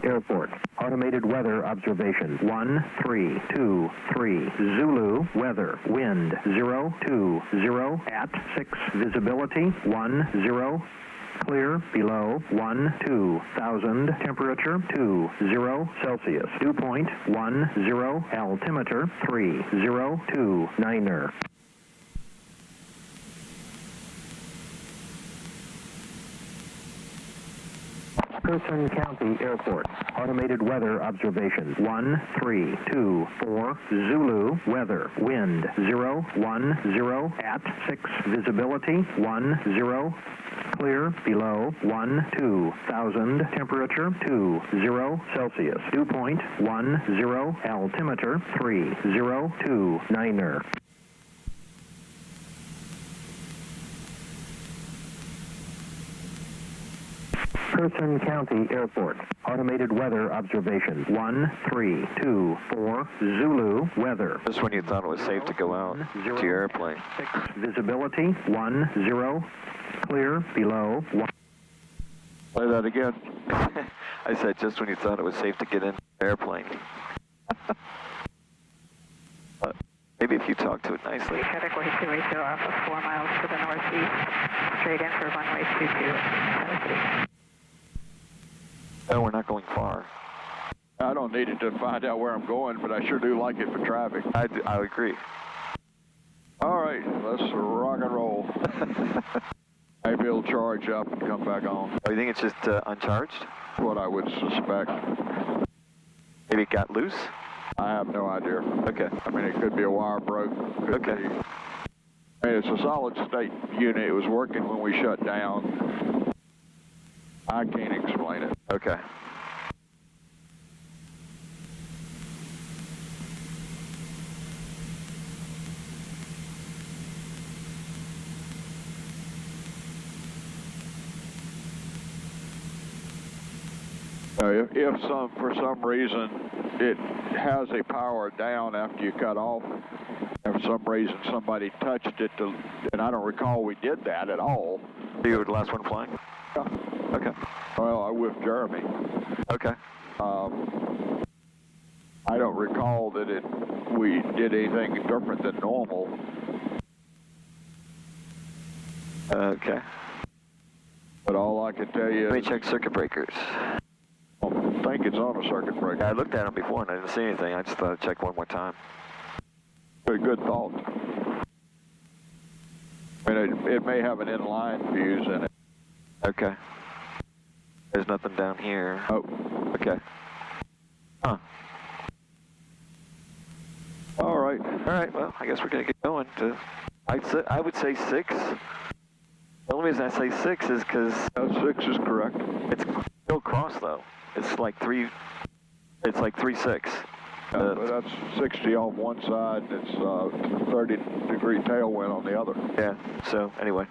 County Airport. Automated weather observation. 1323. Zulu weather. Wind 020 at 6. Visibility 10. Clear below 12,000. Temperature 20 Celsius. Dew point 10. Altimeter 3029er. Person County Airport. Automated weather observation. 1324. Zulu weather. Wind 010 at 6. Visibility 10. Clear below 12,000. Temperature 20 Celsius. Dew point 10. Altimeter 3029er. Person County Airport. Automated weather observation. 1324. Zulu weather. Just when you thought it was safe to go out to your airplane. 6. Visibility 10. Clear below 1. Play that again. I said just when you thought it was safe to get in the airplane. Maybe if you talk to it nicely. FedEx 42 ratio off of 4 miles to the northeast, straight in for runway 22. No, we're not going far. I don't need it to find out where I'm going, but I sure do like it for traffic. I agree. All right, let's rock and roll. Maybe it'll charge up and come back on. Oh, you think it's just uncharged? What I would suspect. Maybe it got loose? I have no idea. Okay. I mean, it could be a wire broke. Could be. I mean, it's a solid state unit. It was working when we shut down. I can't explain it. Okay. If for some reason it has a power down after you cut off, and for some reason somebody touched it, and I don't recall we did that at all. You were the last one flying? Yeah. Okay. Well, I with Jeremy. Okay. I don't recall that we did anything different than normal. Okay. But all I can tell you Let me is check circuit breakers. I think it's on a circuit breaker. I looked at them before and I didn't see anything. I just thought I'd check one more time. A good thought. I mean, it may have an inline fuse in it. Okay. There's nothing down here. Oh. Okay. Huh. All right. All right, well, I guess we're going to get going. I would say 6. The only reason I say 6 is because... 6 is correct. It's still cross, though. It's like 3... It's like 3-6. But that's 60 on one side, and it's 30-degree tailwind on the other. Yeah, so anyway.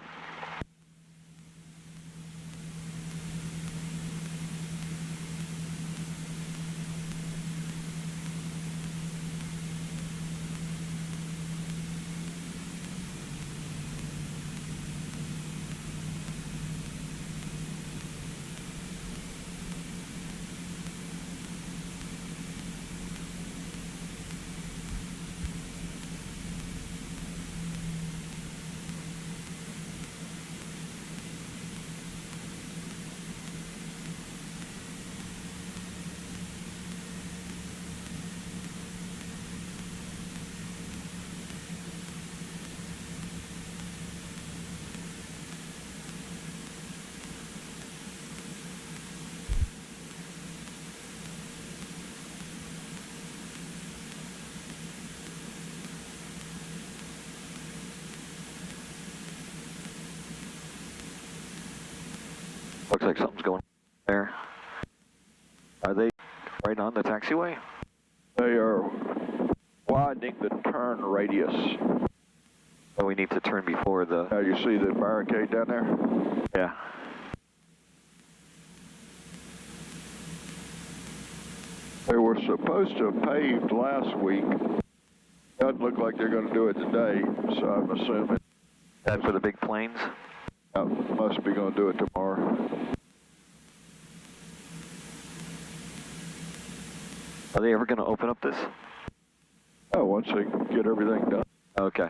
Looks like something's going there. Are they right on the taxiway? They are widening the turn radius. Oh, we need to turn before the... Now you see the barricade down there? Yeah. They were supposed to have paved last week. Doesn't look like they're going to do it today, so I'm assuming... That for the big planes? Must be going to do it tomorrow. Are they ever going to open up this? Oh, once they get everything done. Okay.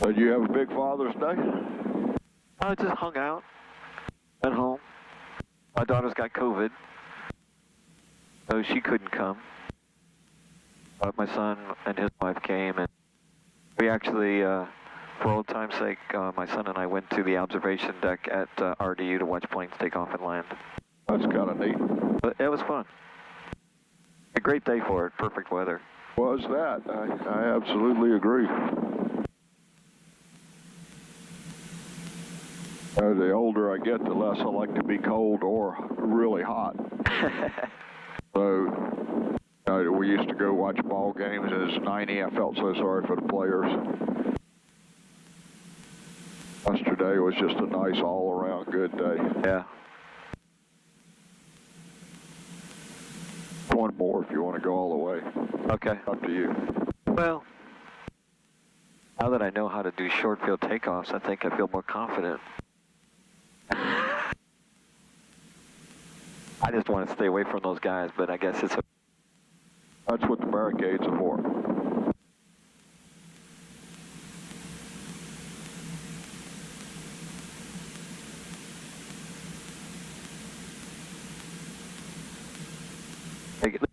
Did you have a big Father's Day? I just hung out at home. My daughter's got COVID, so she couldn't come. But my son and his wife came, and we actually, for old time's sake, my son and I went to the observation deck at RDU to watch planes take off and land. That's kind of neat. But it was fun. A great day for it, perfect weather. Was that? I absolutely agree. The older I get, the less I like to be cold or really hot. So, we used to go watch ball games. It was 90. I felt so sorry for the players. Yesterday was just a nice all-around good day. Yeah. One more if you want to go all the way. Okay. Up to you. Well, now that I know how to do short field takeoffs, I think I feel more confident. I just want to stay away from those guys, but I guess it's... That's what the barricades are for. They can,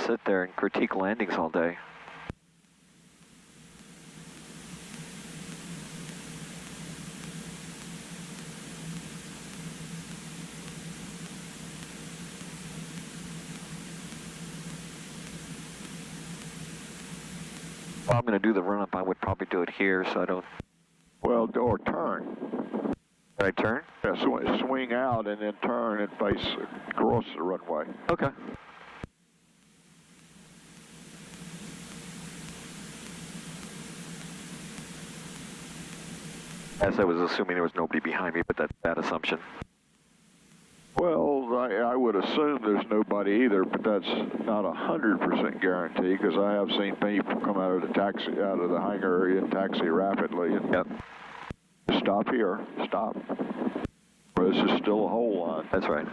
sit there and critique landings all day. If I'm going to do the run-up, I would probably do it here, so I don't... Well, or turn. Did I turn? Yeah, swing out and then turn and face across the runway. Okay. As I was assuming there was nobody behind me, but that's that assumption. Well, I would assume there's nobody either, but that's not 100% guarantee because I have seen people come out of the hangar area and taxi rapidly. And Yep. Stop here. Stop. This is still a whole line. That's right.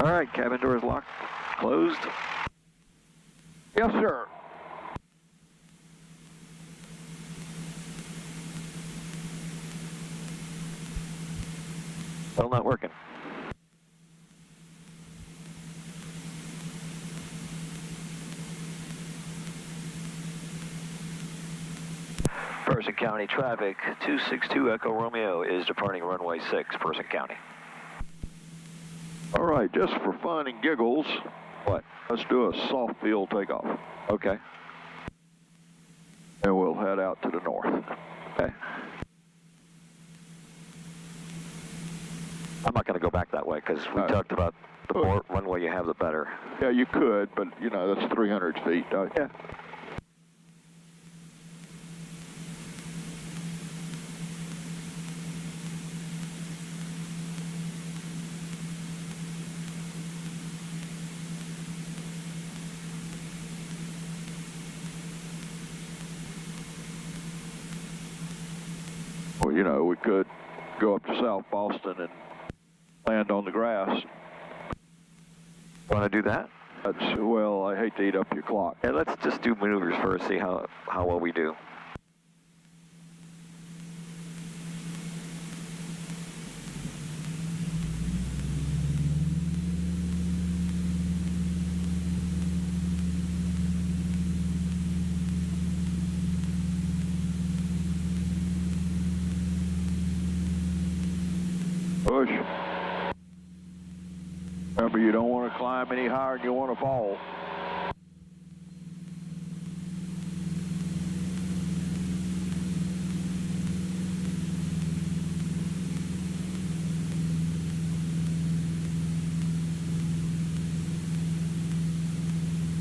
All right, cabin doors locked, closed. Yes, sir. Still not working. Person County traffic, 262 Echo Romeo is departing runway 6, Person County. All right, just for fun and giggles, What? let's do a soft field takeoff. Okay. And we'll head out to the north. Okay. I'm not going to go back that way because we talked about the more runway you have, the better. Yeah, you could, but, that's 300 feet. Yeah. Well, you know, we could go up to South Boston and land on the grass. Want to do that? Well, I hate to eat up your clock. Yeah, let's just do maneuvers first, see how well we do. Push. Remember, you don't want to climb any higher than you want to fall.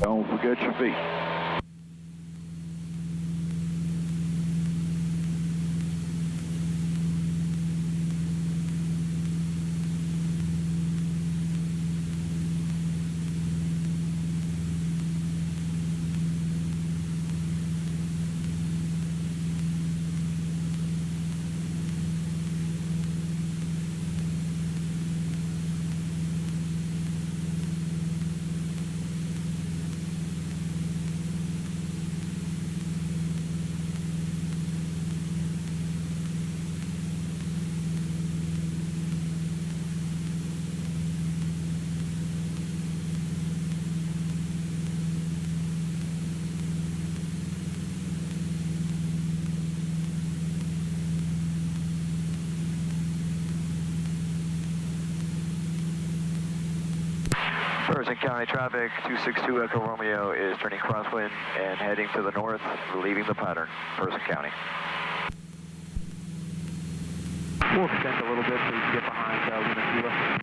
Don't forget your feet. Ferguson County traffic, 262 Echo Romeo is turning crosswind and heading to the north, leaving the pattern, Ferguson County. We'll extend a little bit so you can get behind Luna Kilo.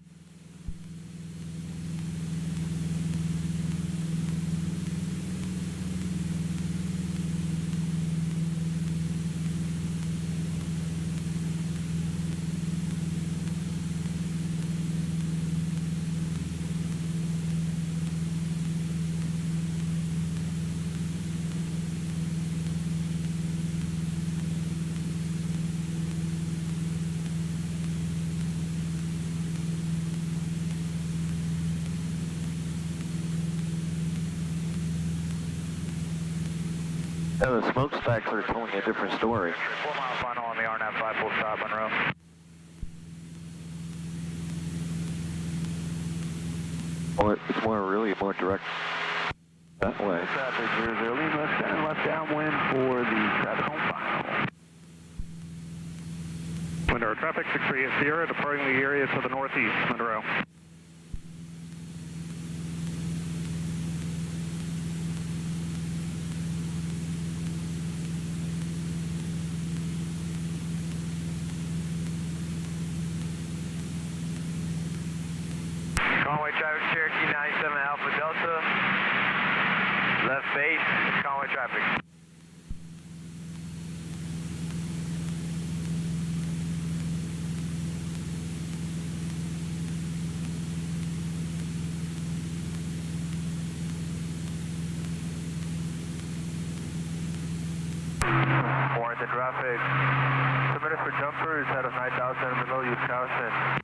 Yeah, the smokestacks are telling a different story. 4 mile final on the RNAV 5 full stop, Monroe. Or it's really more direct that way. Traffic 00 Lima, center left downwind for the traffic home final. Monroe traffic, 638 Sierra, departing the area to the northeast, Monroe. Conway traffic, Cherokee 97 Alpha Delta. Left base, Conway traffic. Warrington traffic. Submitted for jumpers out of 9,000 below Wisconsin.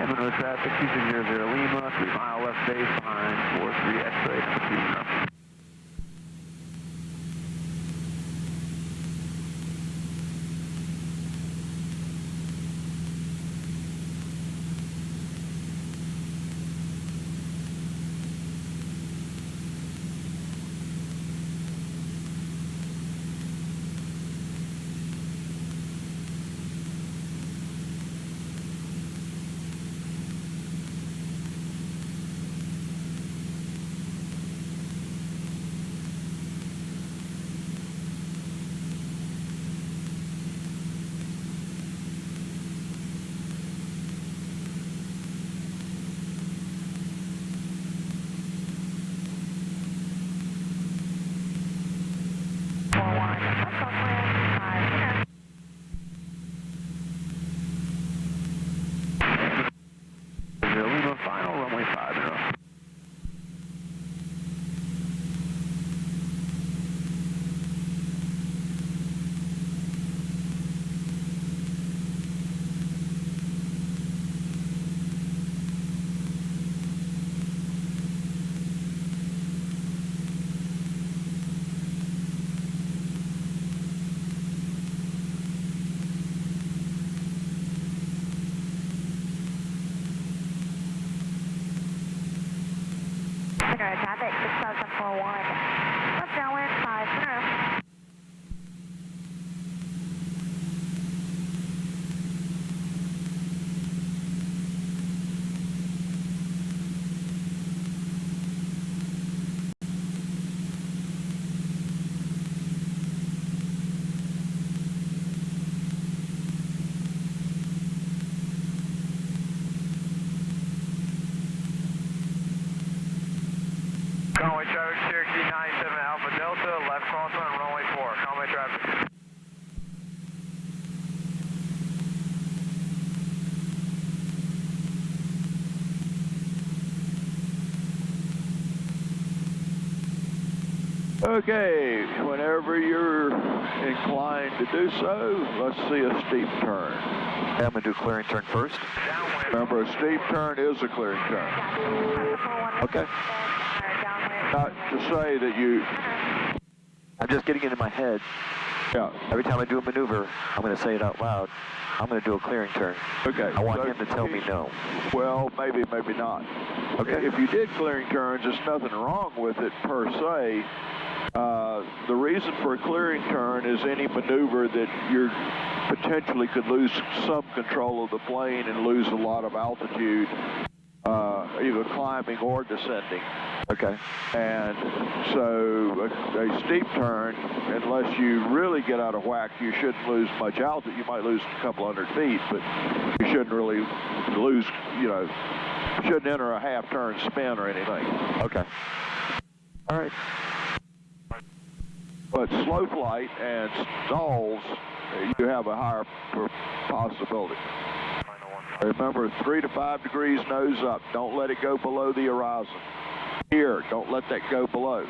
Monroe traffic 200 Lima, 3 mile left base behind 43 X-ray number 2. Delta, left crosswind, runway 4, combat traffic. Okay, whenever you're inclined to do so, let's see a steep turn. I'm going to do clearing turn first. Remember, a steep turn is a clearing turn. Okay. Not to say that you, I'm just getting it in my head. yeah, Every time I do a maneuver, I'm going to say it out loud. I'm going to do a clearing turn. okay. I want so him to tell me no. Well, maybe, maybe not. Okay. If you did clearing turns, there's nothing wrong with it per se. The reason for a clearing turn is any maneuver that you potentially could lose some control of the plane and lose a lot of altitude, either climbing or descending. Okay. And so a steep turn, unless you really get out of whack, you shouldn't lose much altitude. You might lose a couple hundred feet, but you shouldn't really lose, you know, shouldn't enter a half-turn spin or anything. Okay. All right. But slow flight and stalls, you have a higher possibility. Remember, 3 to 5 degrees nose up. Don't let it go below the horizon. Here, don't let that go below.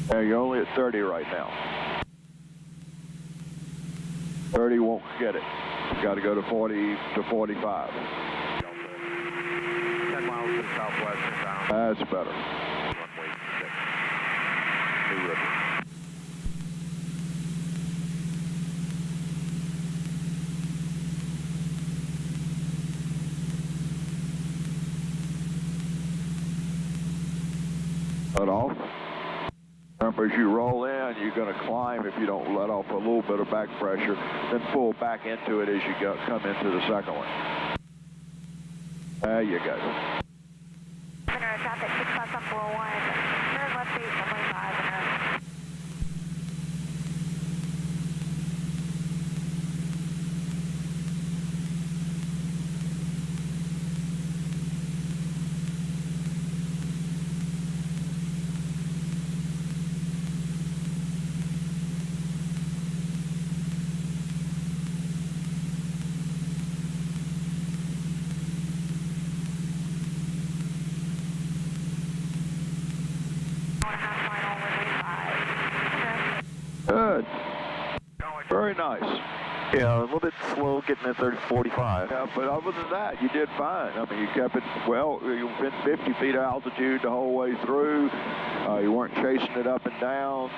Now, you're only at 30 right now. 30 won't get it. You got to go to 40 to 45. 10 miles to the southwest inbound. That's better. Runway 6. New River. Let off. Remember, as you roll in, you're going to climb if you don't let off a little bit of back pressure, then pull back into it as you come into the second one. There you go. Center traffic 65741, turn left base 125 and Good. Very nice. Yeah, a little bit slow getting at 45. Yeah, but other than that, you did fine. I mean, you kept it, well, you've been 50 feet of altitude the whole way through. You weren't chasing it up and down.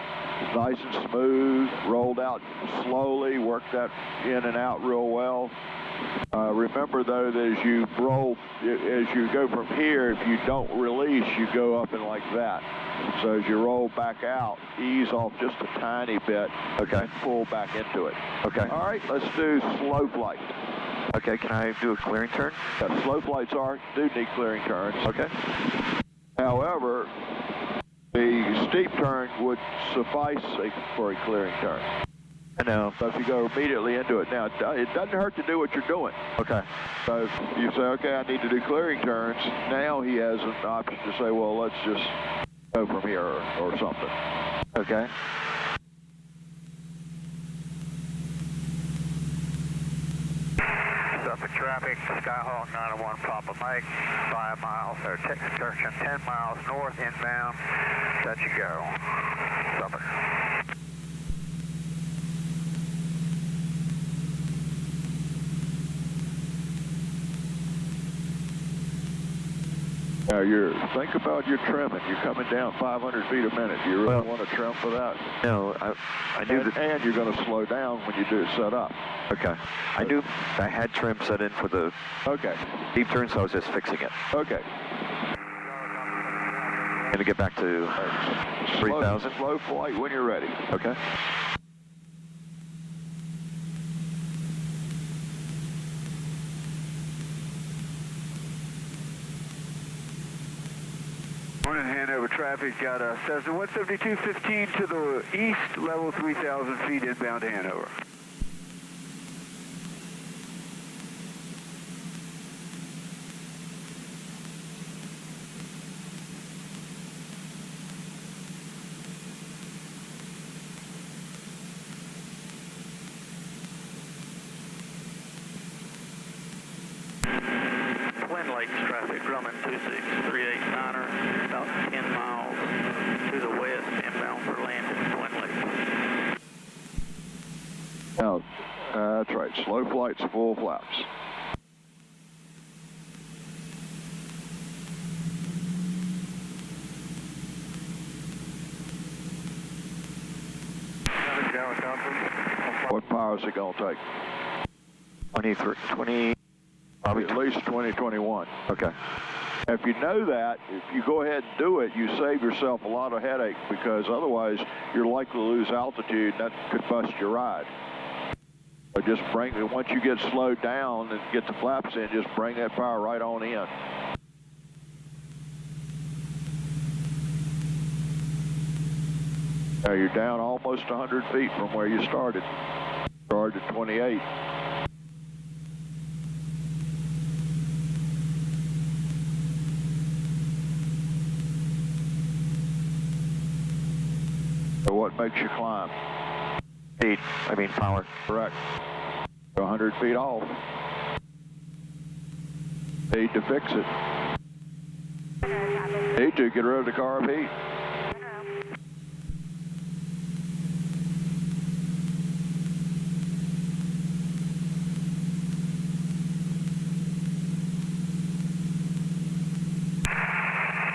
Nice and smooth. Rolled out slowly. Worked that in and out real well. Remember, though, that as you roll, as you go from here, if you don't release, you go up and like that. So as you roll back out, ease off just a tiny bit. Okay. And pull back into it. Okay. All right, let's do slow flight. Okay, can I do a clearing turn? Yeah, slow flights do need clearing turns. Okay. However, the steep turn would suffice for a clearing turn. I know. So if you go immediately into it, now it doesn't hurt to do what you're doing. Okay. So if you say, okay, I need to do clearing turns, now he has an option to say, well, let's just go from here or something. Okay. Suffolk traffic, Skyhawk 901 Papa Mike, 5 miles, or section 10 miles north inbound. Let you go. Suffolk. Now, think about your trimming. You're coming down 500 feet a minute. Do you really want to trim for that? No, I knew that. And you're going to slow down when you do it set up. Okay. I knew I had trim set in for the Okay. deep turn, so I was just fixing it. Okay. Going to get back to 3,000. Slow flight when you're ready. Okay. Morning, Hanover traffic. Got a Cessna 17215 to the east, level 3,000 feet inbound to Hanover. Grumman 26389er, about 10 miles to the west, inbound for Landon, Twin Lakes. Now, that's right, slow flights, full flaps. What power is it going to take? 20, probably At least 2021. Okay. If you know that, if you go ahead and do it, you save yourself a lot of headache because otherwise you're likely to lose altitude and that could bust your ride. But just once you get slowed down and get the flaps in, just bring that power right on in. Now you're down almost 100 feet from where you started. Started at 28. So what makes you climb? Power. Correct. 100 feet off. Need to fix it. Need to get rid of the carb heat.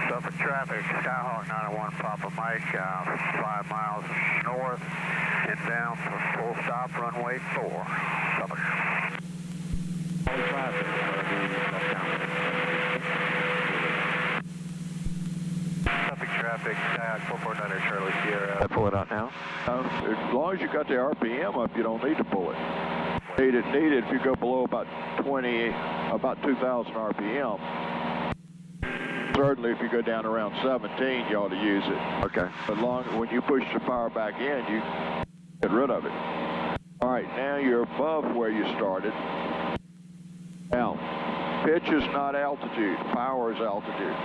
Suffolk traffic, Skyhawk 901 Papa Mike, 5 miles north, inbound for full stop, runway 4, Suffolk. Suffolk traffic, Skyhawk 449 Charlie Sierra. I pull it out now? As long as you got the RPM up, you don't need to pull it. Need it if you go below about 2,000 RPM. Certainly if you go down around 17, you ought to use it. Okay. But when you push the power back in, you get rid of it. All right, now you're above where you started. Now, pitch is not altitude, power is altitude.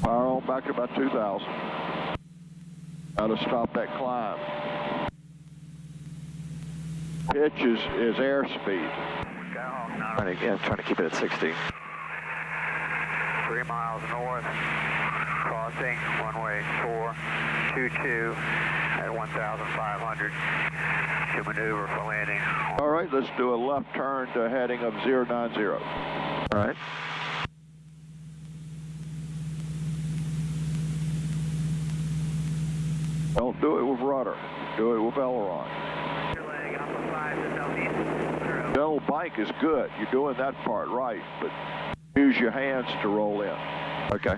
Power on back to about 2,000. Now to stop that climb. Pitch is airspeed. Trying to keep it at 60. 3 miles north, crossing, runway 422 at 1,500 to maneuver for landing. All right, let's do a left turn to heading of 090. All right. Don't do it with rudder. Do it with aileron. Double bank is good. You're doing that part right, but use your hands to roll in. Okay.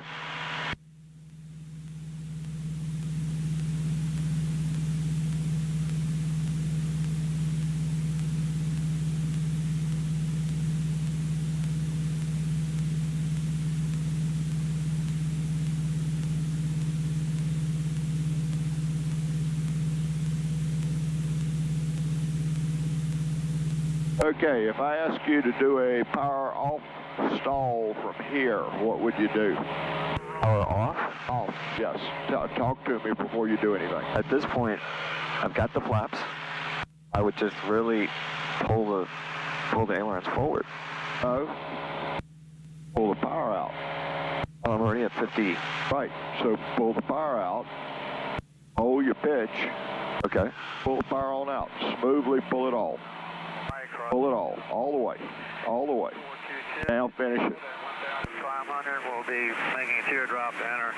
Okay, if I ask you to do a power off stall from here, what would you do? Power off? Off, yes. Talk to me before you do anything. At this point, I've got the flaps. I would just really pull the ailerons forward. No. Pull the power out. Oh, I'm already at 50. Right, so pull the power out. Hold your pitch. Okay. Pull the power on out. Smoothly pull it all. Pull it all the way, all the way. Now finish it. 500 will be making a teardrop to enter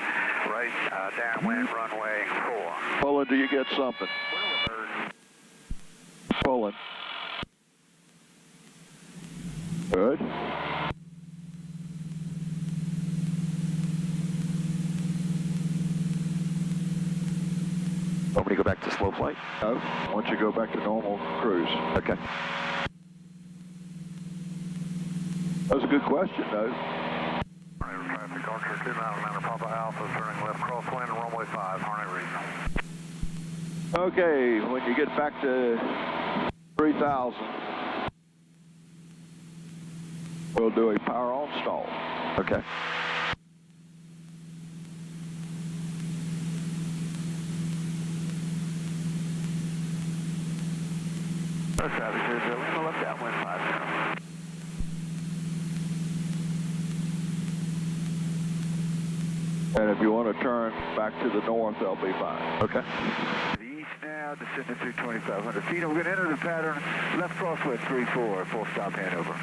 right downwind runway 4. Pull until you get something. Pulling. Good. Want me to go back to slow flight? No, once you go back to normal cruise. Okay. That was a good question, though. Traffic, Archer 299 Papa Alpha, turning left crosswind and runway 5, Harnett Regional. Okay, when you get back to 3,000, we'll do a power on stall. Okay. Traffic, here's Lima, And if you want to turn back to the north, they'll be fine. Okay. To the east now, descending through 2,500 feet. And we're going to enter the pattern left crosswind 3-4, full stop Hanover.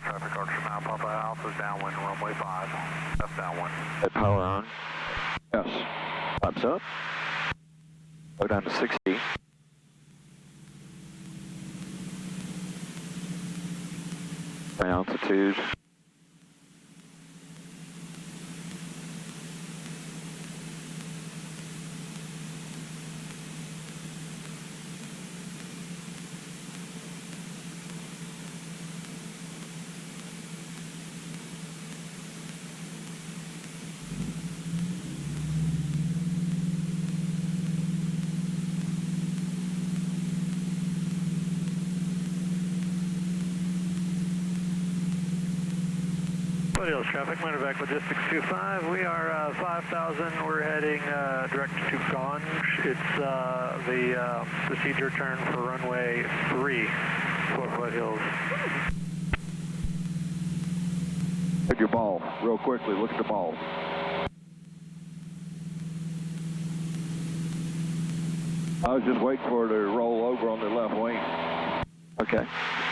Traffic Archer now, Papa Alpha is downwind, runway 5. That's downwind. That power on. Yes. Pops up. Go down to 60. My altitude. Foothills traffic, Medevac Logistics 25. We are 5,000. We're heading direct to Ganj. It's the procedure turn for runway 3 for Foothills. Look at your ball, real quickly. Look at the ball. I was just waiting for it to roll over on the left wing. Okay.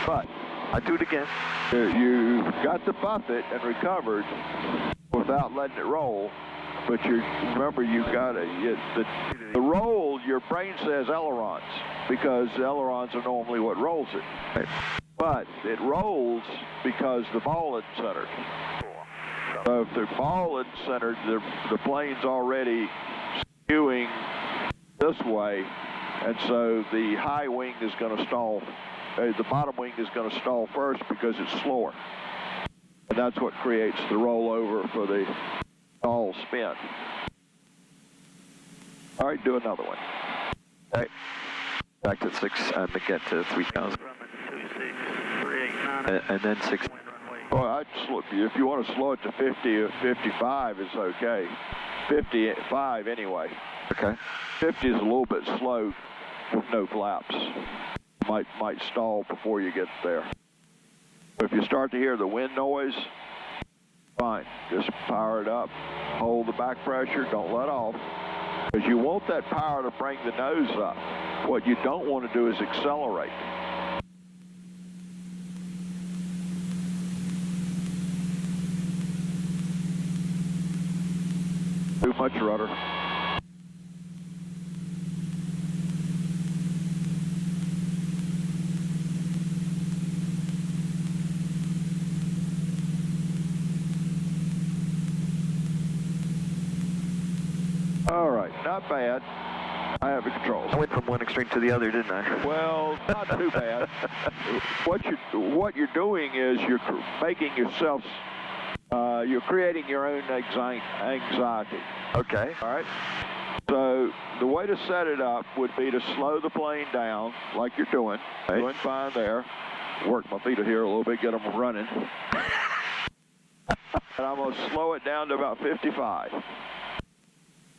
But I do it again. you got to buff it and recovered without letting it roll. But remember, you got the roll. Your brain says ailerons because ailerons are normally what rolls it. Right. But it rolls because the ball isn't centered. So if the ball isn't centered, the plane's already skewing this way, and so the high wing is going to stall. The bottom wing is going to stall first because it's slower, and that's what creates the rollover for the stall spin. All right, do another one. All right. Back to 6 and to get to 3,000. And then 6. Well, if you want to slow it to 50 or 55, it's okay. 55 anyway. Okay. 50 is a little bit slow with no flaps. Might stall before you get there. But if you start to hear the wind noise, fine. Just power it up. Hold the back pressure. Don't let off. Because you want that power to bring the nose up. What you don't want to do is accelerate. Too much rudder. All right, not bad. I have the controls. I went from one extreme to the other, didn't I? Well, not too bad. What you're doing is you're making yourself, you're creating your own anxiety. Okay. All right. So the way to set it up would be to slow the plane down, like you're doing. Right. Doing fine there. Work my feet here a little bit, get them running. And I'm going to slow it down to about 55.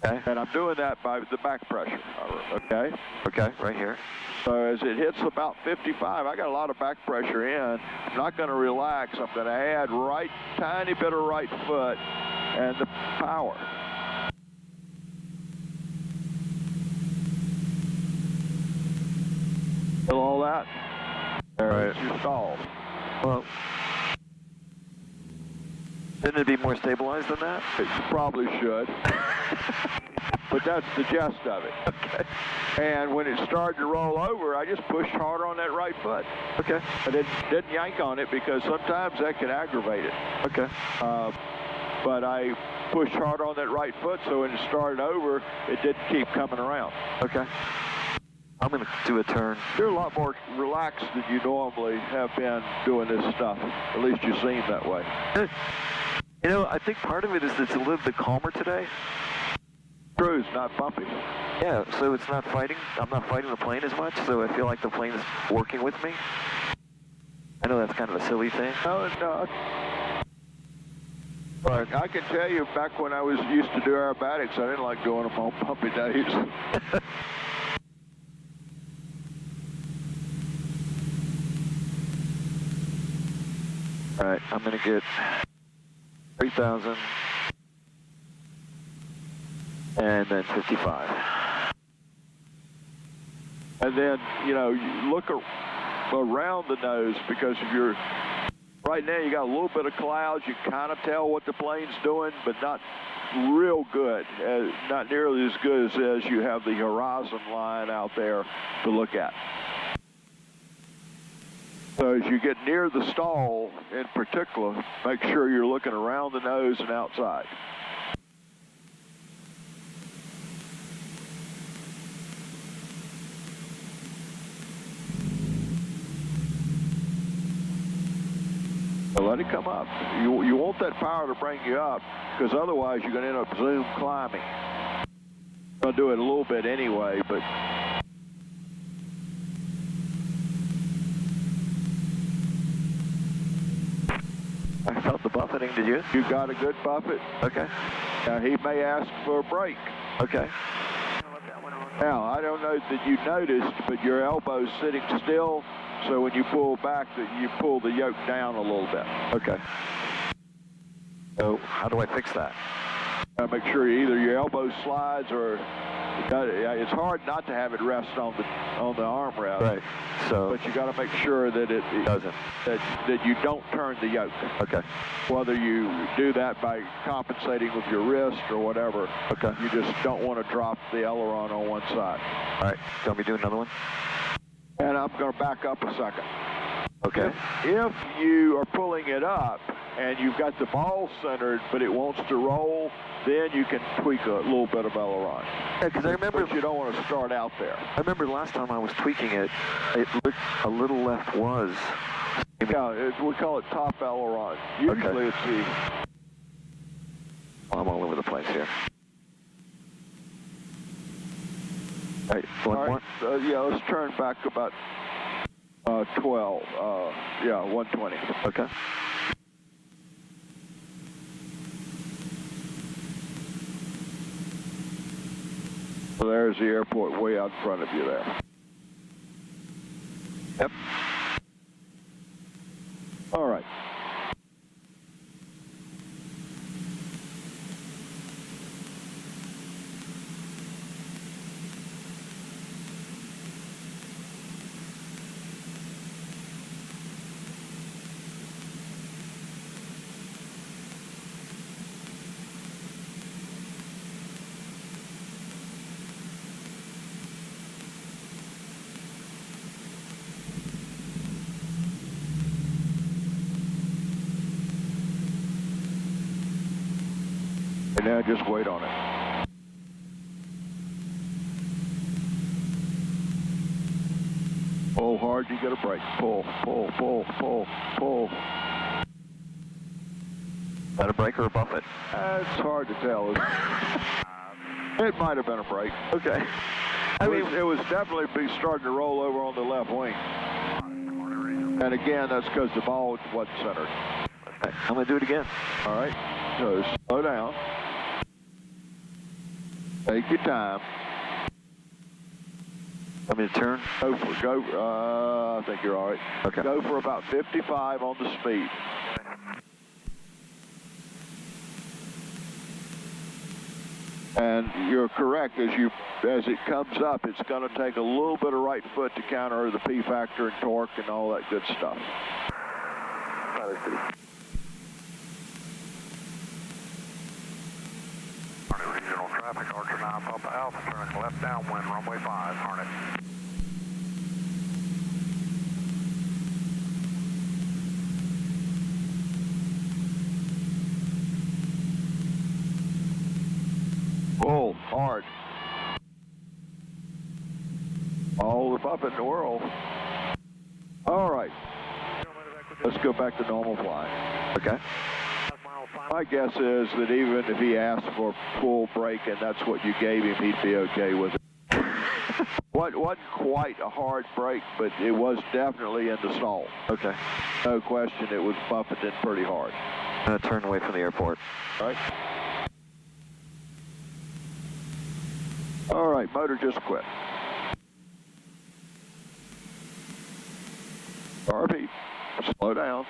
Okay. And I'm doing that by the back pressure, okay? Okay, right here. So as it hits about 55, I got a lot of back pressure in. I'm not going to relax. I'm going to add tiny bit of right foot and the power. Feel all that? There is your stall. Well, shouldn't it be more stabilized than that? It probably should. But that's the gist of it. Okay. And when it started to roll over, I just pushed harder on that right foot. Okay. I didn't yank on it because sometimes that can aggravate it. Okay. But I pushed hard on that right foot, so when it started over, it didn't keep coming around. Okay. I'm going to do a turn. You're a lot more relaxed than you normally have been doing this stuff. At least you seem that way. You know, I think part of it is it's a little bit calmer today. Cruise, not bumpy. Yeah, so it's not fighting. I'm not fighting the plane as much, so I feel like the plane is working with me. I know that's kind of a silly thing. No, it's not. But I can tell you, back when I was used to do aerobatics, I didn't like doing them on pumpy days. All right, I'm going to get 3,000 and then 55. And then, you know, you look around the nose, because if you're, right now you got a little bit of clouds, you can kind of tell what the plane's doing, but not real good, not nearly as good as you have the horizon line out there to look at. So as you get near the stall in particular, make sure you're looking around the nose and outside. So let it come up. You want that power to bring you up, because otherwise you're going to end up zoom climbing. I'm going to do it a little bit anyway, but I felt the buffeting, did you? you got a good buffet. Okay. He may ask for a break. Okay. Now, I don't know that you noticed, but your elbow's sitting still, so when you pull back, you pull the yoke down a little bit. Okay. So how do I fix that? Make sure either your elbow slides or it's hard not to have it rest on the armrest. Right. So But you got to make sure that it doesn't. that you don't turn the yoke. Okay. Whether you do that by compensating with your wrist or whatever. Okay. You just don't want to drop the aileron on one side. All right. Do you want me to do another one? And I'm going to back up a second. Okay. If you are pulling it up and you've got the ball centered, but it wants to roll, then you can tweak a little bit of aileron. Yeah, because I remember But you don't want to start out there. I remember last time I was tweaking it, it looked a little left was. Yeah, we call it top aileron. Usually it's the... I'm all over the place here. All right, one All more. right, yeah, let's turn back about 12. 120. Okay. So there's the airport way out in front of you there. Yep. All right. And now just wait on it. Pull hard, you get a break. Pull, pull, pull, pull, pull. Is that a break or a buffet? It's hard to tell. It might have been a break. Okay. It was definitely starting to roll over on the left wing. And again, that's because the ball wasn't centered. Okay, I'm going to do it again. All right, so slow down. Take your time. Want me to turn? I think you're all right. Okay. Go for about 55 on the speed. And you're correct, as it comes up, it's going to take a little bit of right foot to counter the P factor and torque and all that good stuff. Regional traffic, Archer 9 Papa Alpha, turning left downwind, runway 5, Hornet. Pull hard. All the buff in the world. All right. Let's go back to normal flying. Okay. My guess is that even if he asked for full break and that's what you gave him, he'd be okay with it. wasn't quite a hard break, but it was definitely in the stall. Okay. No question, it was buffeting pretty hard. Turn away from the airport. Right. All right, motor just quit. RP, slow down.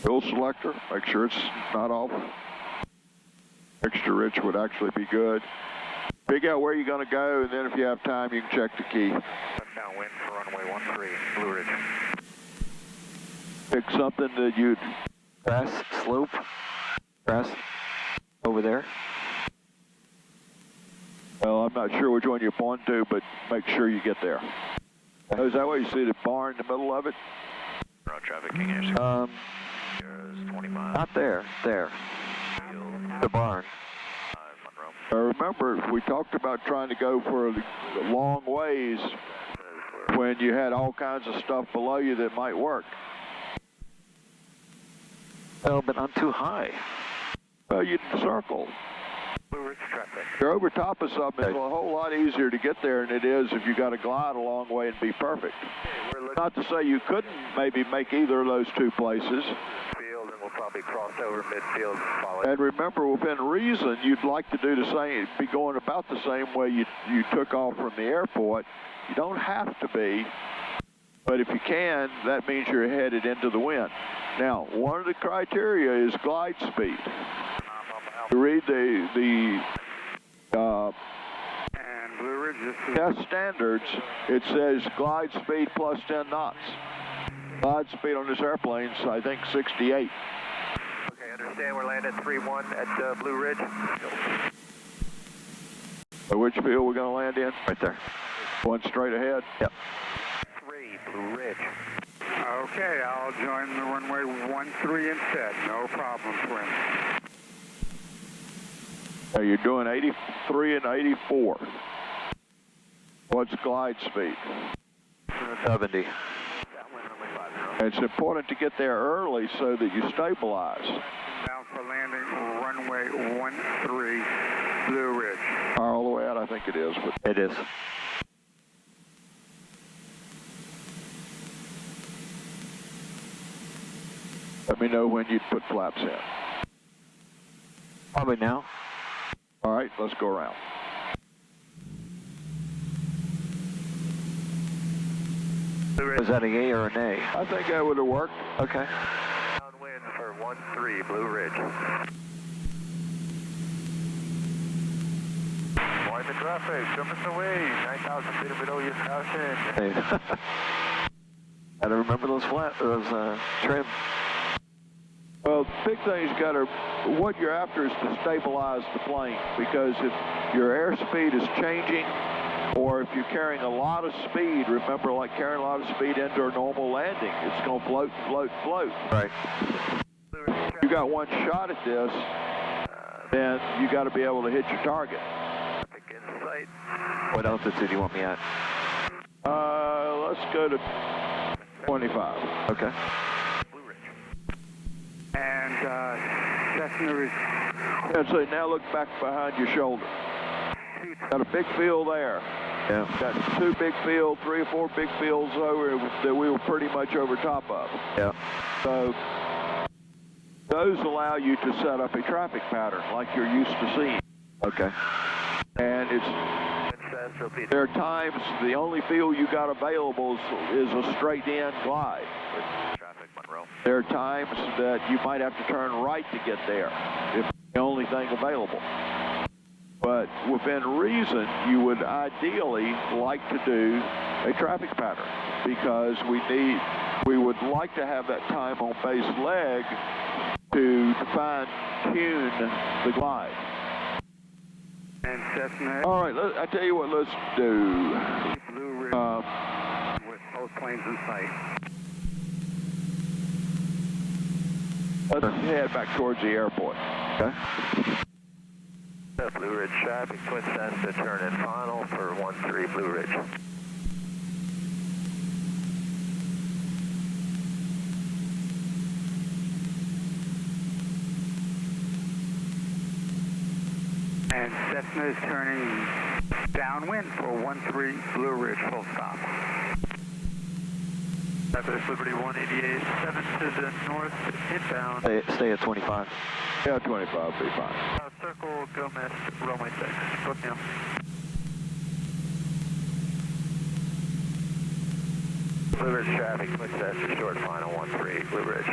Fuel selector, make sure it's not off. Extra rich would actually be good. Figure out where you're going to go, and then if you have time, you can check the key. Left downwind for runway 13, Blue Ridge. Pick something that you'd... Grass, slope, grass, over there. Well, I'm not sure which one you're going to, but make sure you get there. Oh, is that what you see, the bar in the middle of it? Route traffic, King Air 25. Not there, there. The barn. Remember, we talked about trying to go for the long ways when you had all kinds of stuff below you that might work. Oh, but I'm too high. Well, you can circle. Blue Ridge traffic. You're over top of something. It's a whole lot easier to get there than it is if you got to glide a long way and be perfect. Not to say you couldn't maybe make either of those two places. Field, and we'll probably cross over midfield and follow. And remember, within reason, you'd like to do the same, be going about the same way you took off from the airport. You don't have to be, but if you can, that means you're headed into the wind. Now, one of the criteria is glide speed. You read the And Blue Ridge, this is... test standards, it says glide speed plus 10 knots. Glide speed on this airplane is, I think, 68. Okay, understand. We're landing at 3-1 at Blue Ridge. So which field we're going to land in? Right there. One straight ahead? Yep. 3, Blue Ridge. Okay, I'll join the runway 13 instead. No problem, twin. Now you're doing 83 and 84. What's glide speed? 70. It's important to get there early so that you stabilize. Down for landing, runway 13, Blue Ridge. All the way out, I think it is. But It is. let me know when you'd put flaps in. Probably now. All right, let's go around. Is that a yay or a nay? I think that would have worked. Okay. Downwind for 13, Blue Ridge. Widen the traffic, jumping away, 9,000 feet below your station. Hey. Gotta remember those trim. Well, the big thing's what you're after is to stabilize the plane, because if your airspeed is changing, or if you're carrying a lot of speed, remember, like carrying a lot of speed into a normal landing, it's going to float, float, float. Right. You got one shot at this, then you got to be able to hit your target. In sight. What altitude do you want me at? Let's go to 25. Okay. Blue Ridge. And Cessna is... And so now look back behind your shoulder. Got a big field there. Yeah. Got 2 big fields, 3 or 4 big fields over that we were pretty much over top of. Yeah. So those allow you to set up a traffic pattern like you're used to seeing. Okay. And there are times the only field you got available is a straight in glide. Traffic, Monroe. There are times that you might have to turn right to get there if it's the only thing available. But within reason, you would ideally like to do a traffic pattern, because we would like to have that time on base leg to fine-tune the glide. And Cessna All right, I tell you what, let's do. Blue Ridge with both planes in sight. Let's head back towards the airport. Okay. Blue Ridge traffic, twin sends to turn in final for 13 Blue Ridge. And Cessna is turning downwind for 13 Blue Ridge, full stop. Southwest Liberty 188, 7 to the north, inbound. Stay at 25. Yeah, 25 be fine. Circle Gomez, runway 6. Book now. Blue Ridge traffic, Winchester, short final 13, Blue Ridge.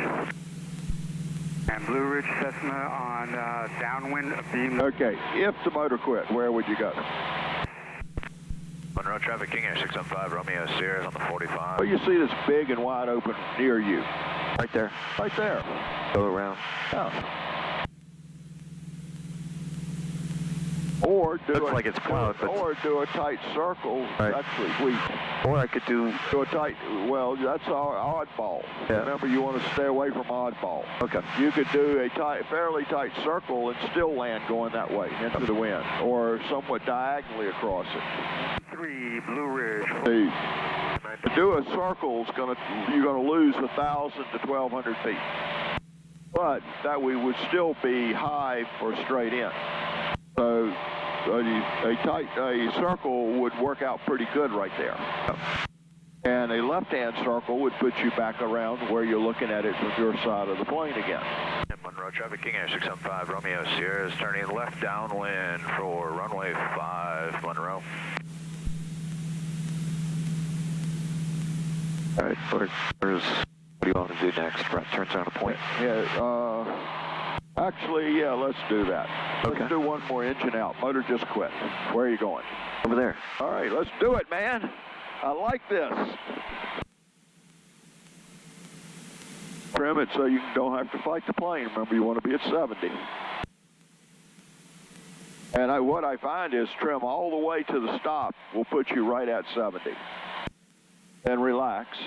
And Blue Ridge Cessna on downwind beam. Okay, if the motor quit, where would you go? Monroe traffic, King Air 615, Romeo Sierra on the 45. Well, you see this big and wide open near you. Right there. Right there. Go around. Oh. Or do Looks like it's plowed, but... Or do a tight circle. Right. Actually, we Or I could do... do a tight. Well, that's our oddball. Yeah. Remember, you want to stay away from oddball. Okay. You could do a fairly tight circle and still land going that way into the wind, or somewhat diagonally across it. 3 Blue Ridge. To do a circle you're gonna lose 1,000 to 1,200 feet, but that we would still be high for straight in. So a circle would work out pretty good right there. And a left-hand circle would put you back around where you're looking at it from your side of the plane again. Monroe traffic, King Air 615, Romeo Sierra is turning left downwind for runway 5, Monroe. All right, what do you want to do next? Turns on a point. Yeah, actually, yeah, let's do that. Okay. Let's do one more engine out. Motor just quit. Where are you going? Over there. All right, let's do it, man. I like this. Trim it so you don't have to fight the plane. Remember, you want to be at 70. And what I find is trim all the way to the stop will put you right at 70. Then relax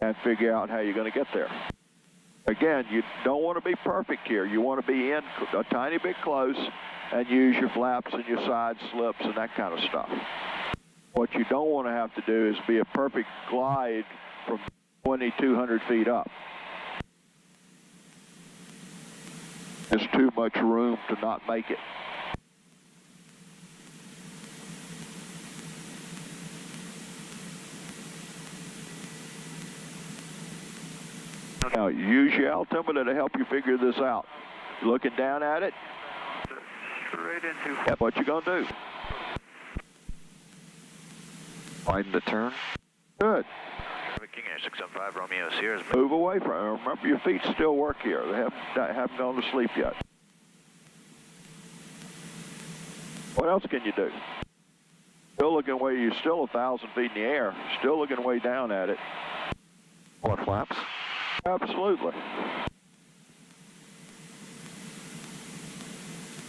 and figure out how you're going to get there. Again, you don't want to be perfect here. You want to be in a tiny bit close and use your flaps and your side slips and that kind of stuff. What you don't want to have to do is be a perfect glide from 2,200 feet up. There's too much room to not make it. Now, use your altimeter to help you figure this out. You're looking down at it. Straight into... That's what you're going to do. Widen the turn. Good. Traffic, King Air 615, Romeo Sierra is... Move away from it. Remember, your feet still work here. They haven't gone to sleep yet. What else can you do? Still looking way, you're still 1,000 feet in the air. Still looking way down at it. More flaps. Absolutely.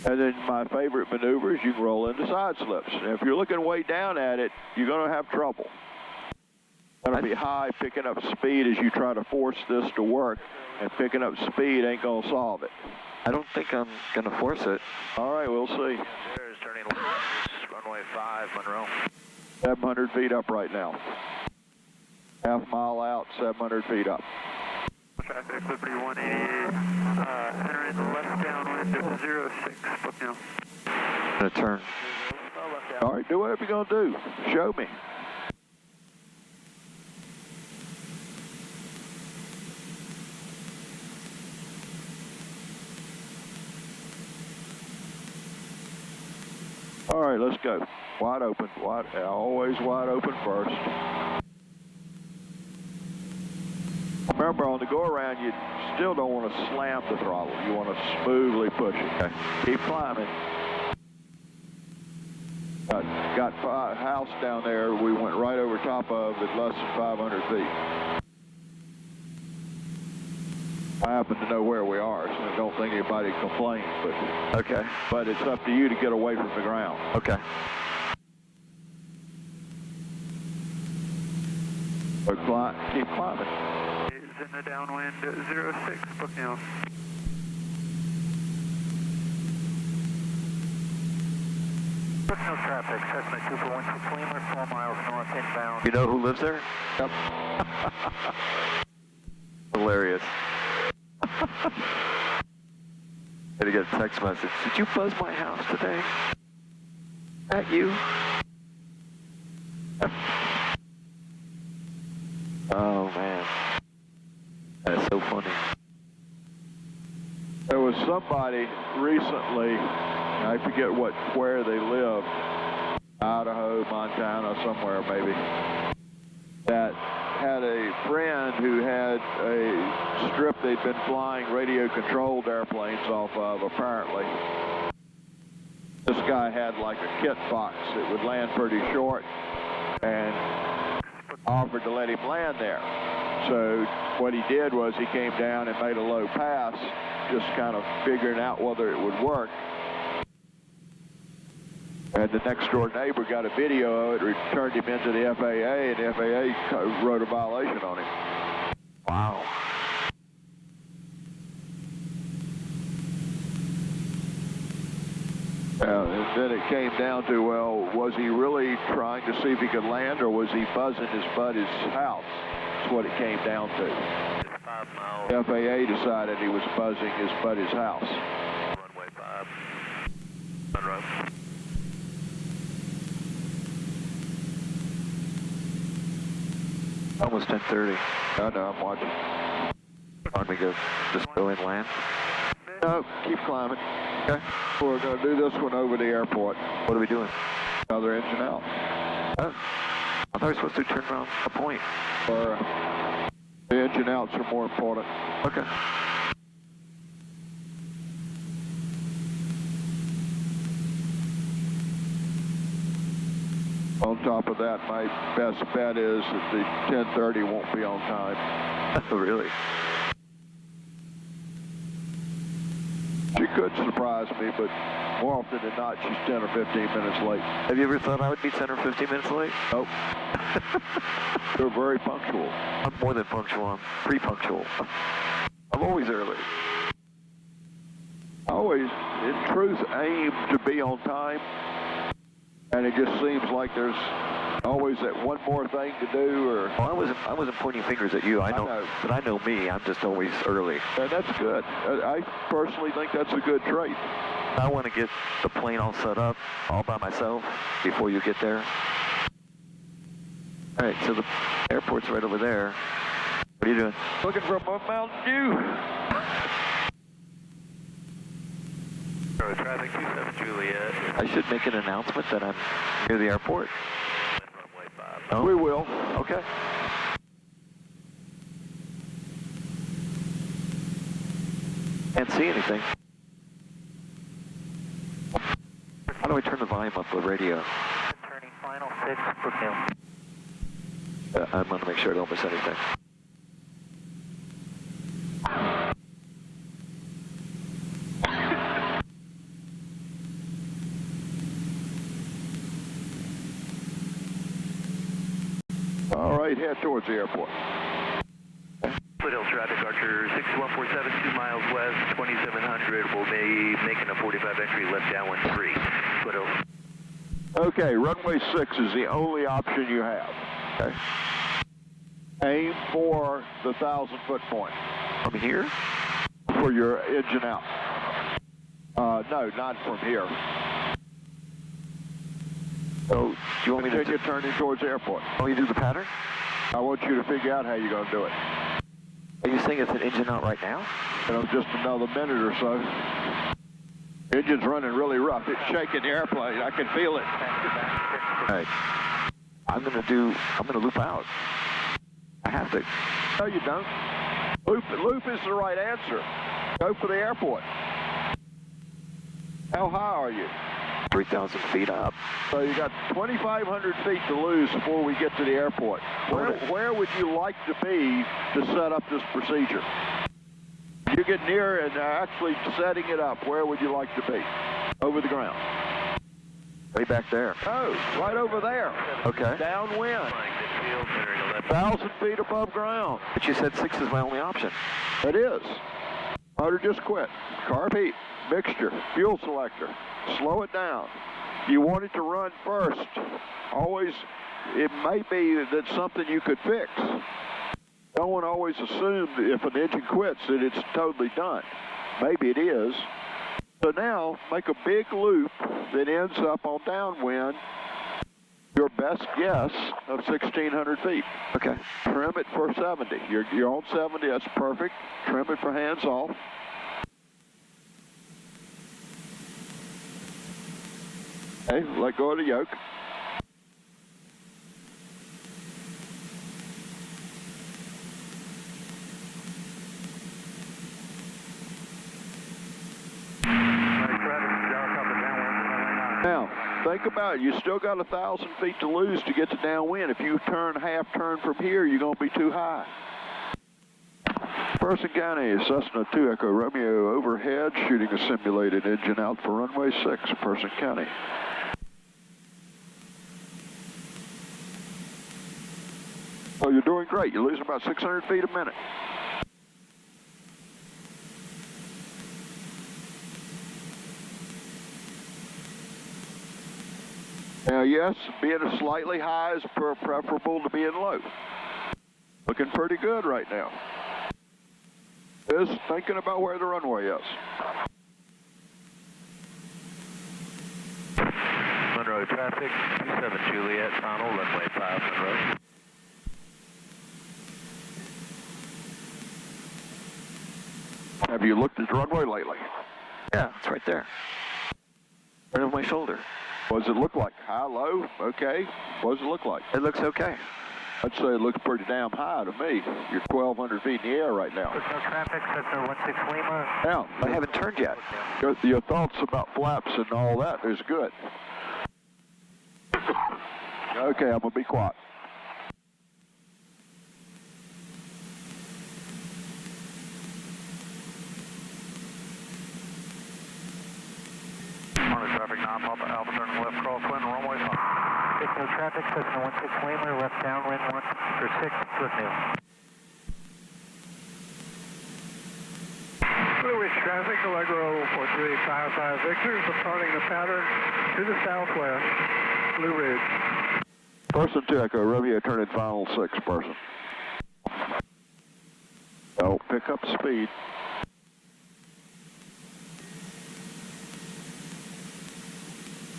And then my favorite maneuver is you can roll into side slips. And if you're looking way down at it, you're going to have trouble. Going to be high picking up speed as you try to force this to work, and picking up speed ain't going to solve it. I don't think I'm going to force it. All right, we'll see. Sierra is turning left, runway 5, Monroe. 700 feet up right now. Half mile out, 700 feet up. Traffic, Liberty 188, entering the left downwind at 06, book now. I'm going to turn. All right, do whatever you're going to do. Show me. All right, let's go. Wide open. Always wide open first. Remember, on the go-around, you still don't want to slam the throttle. You want to smoothly push it. Okay. Keep climbing. Got a house down there we went right over top of at less than 500 feet. I happen to know where we are, so I don't think anybody complains, but Okay. But it's up to you to get away from the ground. Okay. So keep climbing. Is in the downwind at 06, book now. Personal traffic, Cessna 241 Lima, 4 miles north inbound. You know who lives there? Yep. Hilarious. Gotta get a text message. Did you buzz my house today? That you? Oh man, that's so funny. There was somebody recently, I forget where they live, Idaho, Montana, somewhere maybe, that had a friend who had a strip they'd been flying radio-controlled airplanes off of, apparently. This guy had like a kit box that would land pretty short and offered to let him land there. So what he did was he came down and made a low pass, just kind of figuring out whether it would work. And the next door neighbor got a video of it, returned him into the FAA, and the FAA wrote a violation on him. Wow. And then it came down to, well, was he really trying to see if he could land, or was he buzzing his buddy's house? That's what it came down to. 5 miles. The FAA decided he was buzzing his buddy's house. Runway 5. Monroe. Almost 10:30. I know, I'm watching. Want me to just go and land? No, keep climbing. Okay. We're going to do this one over the airport. What are we doing? Another engine out. Oh, I thought we were supposed to turn around a point. Or the engine outs are more important. Okay. On top of that, my best bet is that the 1030 won't be on time. Oh, really? She could surprise me, but more often than not, she's 10 or 15 minutes late. Have you ever thought I would be 10 or 15 minutes late? Nope. They're very punctual. I'm more than punctual. I'm pre-punctual. I'm always early. I always, in truth, aim to be on time, and it just seems like there's always that one more thing to do, or... Well, I wasn't pointing fingers at you. I know. But I know me. I'm just always early. And that's good. I personally think that's a good trait. I want to get the plane all set up, all by myself, before you get there. All right, so the airport's right over there. What are you doing? Looking for a Mountain Dew. Traffic 27 Juliet. I should make an announcement that I'm near the airport. Runway 5. No? We will. Okay. Can't see anything. How do I turn the volume up for the radio? Turning final 6, Brookdale. I'm going to make sure I don't miss anything. All right, head towards the airport. Foothills traffic, Archer 6147, 2 miles west, 2700. We'll be making a 45 entry left downwind 3. Foothills. Okay, runway 6 is the only option you have. Okay. Aim for the 1,000-foot point From here? for your engine out. No, not from here. So, do you want me to Continue turning towards the airport. want me to do the pattern? I want you to figure out how you're going to do it. Are you saying it's an engine out right now? Just another minute or so. Engine's running really rough. It's shaking the airplane. I can feel it. All right. I'm going to loop out. I have to. No, you don't. Loop is the right answer. Go for the airport. How high are you? 3,000 feet up. So you got 2,500 feet to lose before we get to the airport. Where would you like to be to set up this procedure? You get near and actually setting it up, where would you like to be? Over the ground. Way back there. Oh, right over there. Okay. Downwind. 1,000 feet above ground. But you said 6 is my only option. It is. Motor just quit. Carb heat, mixture, fuel selector. Slow it down. You want it to run first. Always, it may be that's something you could fix. No one always assumes if an engine quits that it's totally done. Maybe it is, So now, make a big loop that ends up on downwind, your best guess of 1,600 feet. Okay. Trim it for 70. You're on 70, that's perfect. Trim it for hands off. Okay, let go of the yoke. Now, think about it. You still got 1,000 feet to lose to get to downwind. If you turn half turn from here, you're going to be too high. Person County, Cessna 2 Echo Romeo overhead, shooting a simulated engine out for runway 6, Person County. Oh, you're doing great. You're losing about 600 feet a minute. Now, yes, being as slightly high is preferable to being low. Looking pretty good right now. Is thinking about where the runway is. Monroe traffic, 27 Juliet, final, runway 5, Monroe. Have you looked at the runway lately? Yeah, it's right there. Right over my shoulder. What does it look like? High, low? Okay. What does it look like? It looks okay. I'd say it looks pretty damn high to me. You're 1,200 feet in the air right now. No traffic, Cessna 16 Lima. Now, I haven't turned yet. your thoughts about flaps and all that is good. Okay, I'm going to be quiet. Traffic 9 Papa Alpha turning left crosswind, runway 5. No traffic, Cessna 16 Lima, left downwind 1 for 6, with new. Blue Ridge traffic, Allegro 4355 Victor, departing the pattern to the southwest, Blue Ridge. Person 2 Echo Romeo turning final 6, person. Oh, pick up speed.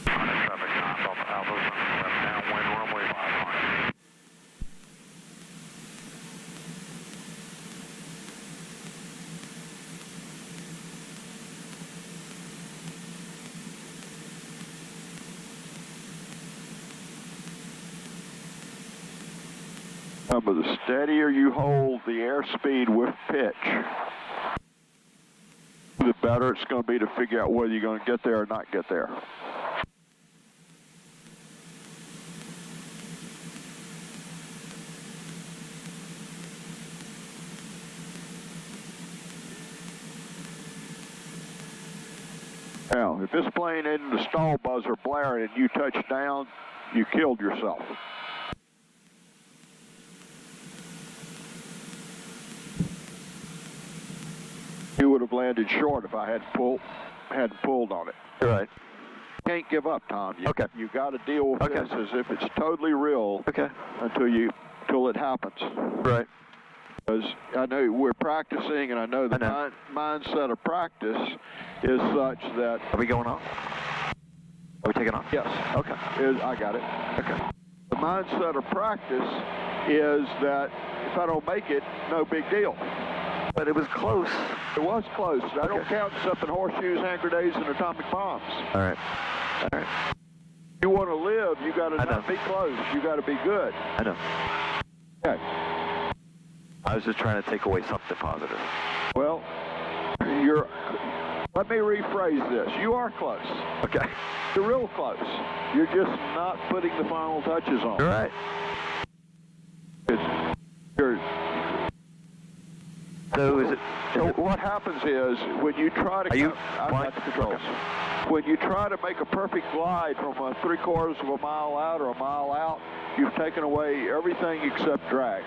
Traffic 9 Papa Alpha, left downwind, runway 5. But the steadier you hold the airspeed with pitch, the better it's going to be to figure out whether you're going to get there or not get there. Now, if this plane isn't the stall buzzer blaring and you touch down, you killed yourself. You would have landed short if I hadn't pulled on it. You're right. Can't give up, Tom. Okay. You got to deal with Okay. this as if it's totally real. Okay. Until it happens. Right. Because I know we're practicing, and I know the mindset of practice is such that. Are we going off? Are we taking off? Yes. Okay. I got it. Okay. The mindset of practice is that if I don't make it, no big deal. But it was close. It was close. I don't count stuff in horseshoes, hand grenades, and atomic bombs. All right. All right. If you want to live, you got to I know. not be close. You got to be good. I know. Okay. I was just trying to take away something positive. Well, let me rephrase this. You are close. Okay. You're real close. You're just not putting the final touches on. You're right. So what happens is when you try to... I'm at the controls. When you try to make a perfect glide from a 3/4 of a mile out or a mile out, you've taken away everything except drag.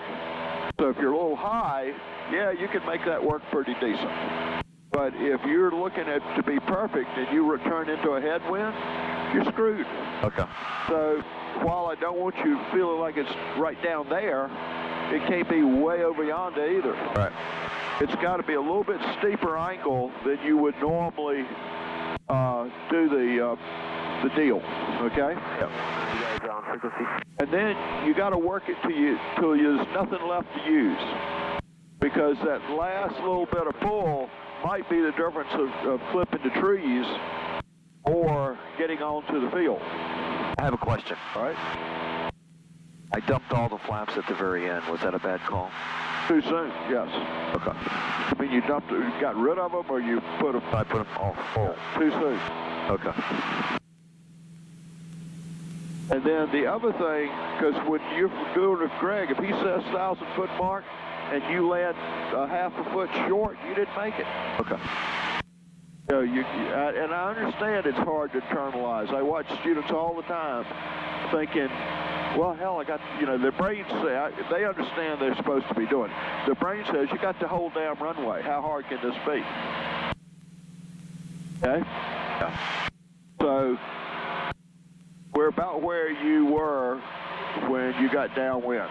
So if you're a little high, yeah, you can make that work pretty decent. But if you're looking at to be perfect and you return into a headwind, you're screwed. Okay. So while I don't want you feeling like it's right down there, it can't be way over yonder either. Right. It's got to be a little bit steeper angle than you would normally do the deal, okay? Yep. You guys on frequency? And then you got to work it till there's nothing left to use, because that last little bit of pull might be the difference of clipping the trees or getting onto the field. I have a question. All right? I dumped all the flaps at the very end. Was that a bad call? Too soon, yes. Okay. I mean, you got rid of them, or you put them? I put them all full. Too soon. Okay. And then the other thing, because when you're doing with Greg, if he says 1,000-foot mark and you land a half a foot short, you didn't make it. Okay. You know, and I understand it's hard to internalize. I watch students all the time thinking, well, hell, I got, you know, their brains say, they understand they're supposed to be doing it. The brain says, you got the whole damn runway. How hard can this be? Okay? Yeah. So, we're about where you were when you got downwind.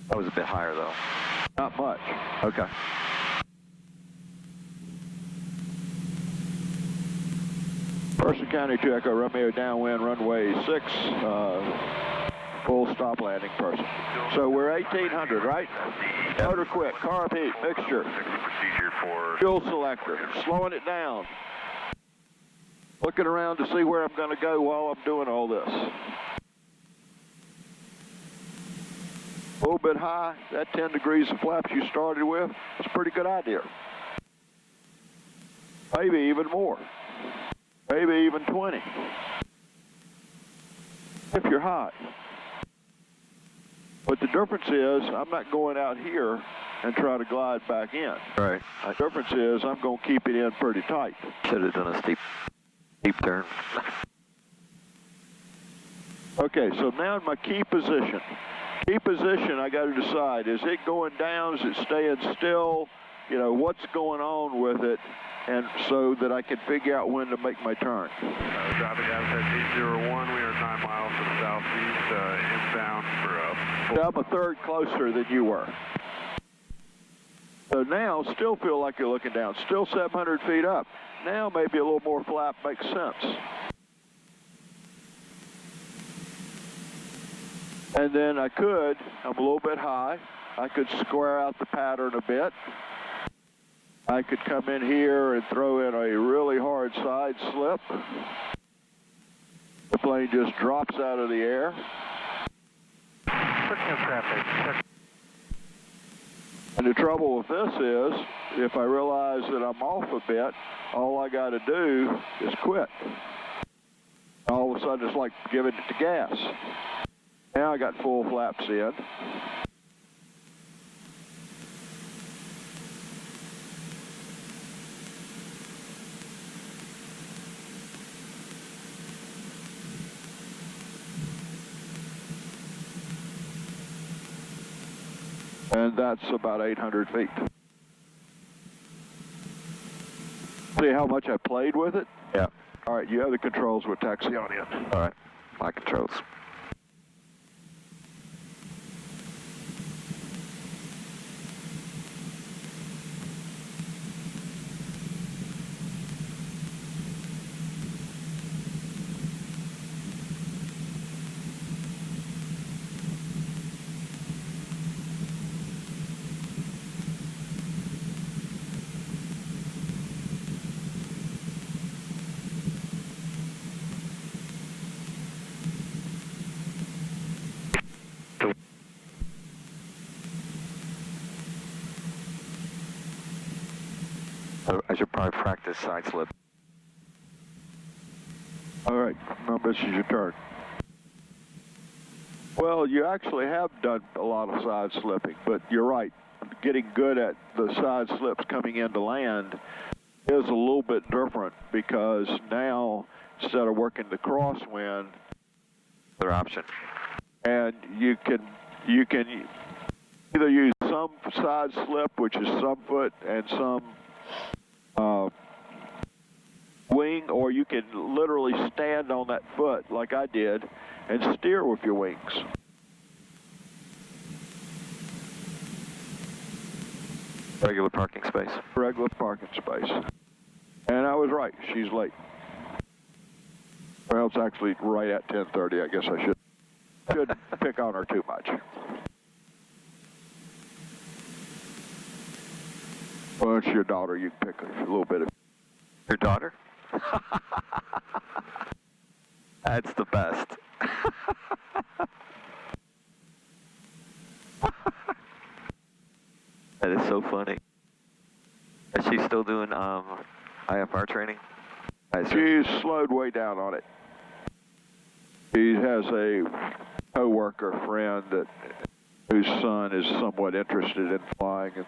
That was a bit higher, though. Not much. Okay. Person County Echo, Romeo downwind, runway 6, full stop landing person. So we're 1800, right? Motor quit, carb heat, mixture, Procedure for fuel selector, slowing it down. Looking around to see where I'm going to go while I'm doing all this. A little bit high, that 10 degrees of flaps you started with, that's a pretty good idea. Maybe even more. Maybe even 20. If you're hot. But the difference is, I'm not going out here and try to glide back in. Right. The difference is, I'm going to keep it in pretty tight. Should have done a steep turn. Okay, so now in my key position. Key position, I got to decide, is it going down, is it staying still? You know, what's going on with it? And so that I can figure out when to make my turn. traffic at 801. We are 9 miles to the southeast, inbound for I'm a third closer than you were. So now, still feel like you're looking down. Still 700 feet up. Now maybe a little more flap makes sense. And then I'm a little bit high, I could square out the pattern a bit. I could come in here and throw in a really hard side slip. The plane just drops out of the air. Traffic. And the trouble with this is, if I realize that I'm off a bit, all I got to do is quit. All of a sudden, it's like giving it to gas. Now I got full flaps in. And that's about 800 feet. See how much I played with it? Yeah. All right, you have the controls with taxi on in. All right. My controls. I should probably practice side slip. All right, now this is your turn. Well, you actually have done a lot of side slipping, but you're right. Getting good at the side slips coming into land is a little bit different, because now, instead of working the crosswind, Other option. and you can either use some side slip, which is some foot and some wing, or you can literally stand on that foot like I did and steer with your wings. Regular parking space. Regular parking space. And I was right. She's late. Well, it's actually right at 10:30. I guess I shouldn't pick on her too much. Well, it's your daughter. You can pick a little bit of. Your daughter? That's the best. That is so funny. Is she still doing IFR training? She's slowed way down on it. She has a co-worker friend whose son is somewhat interested in flying, and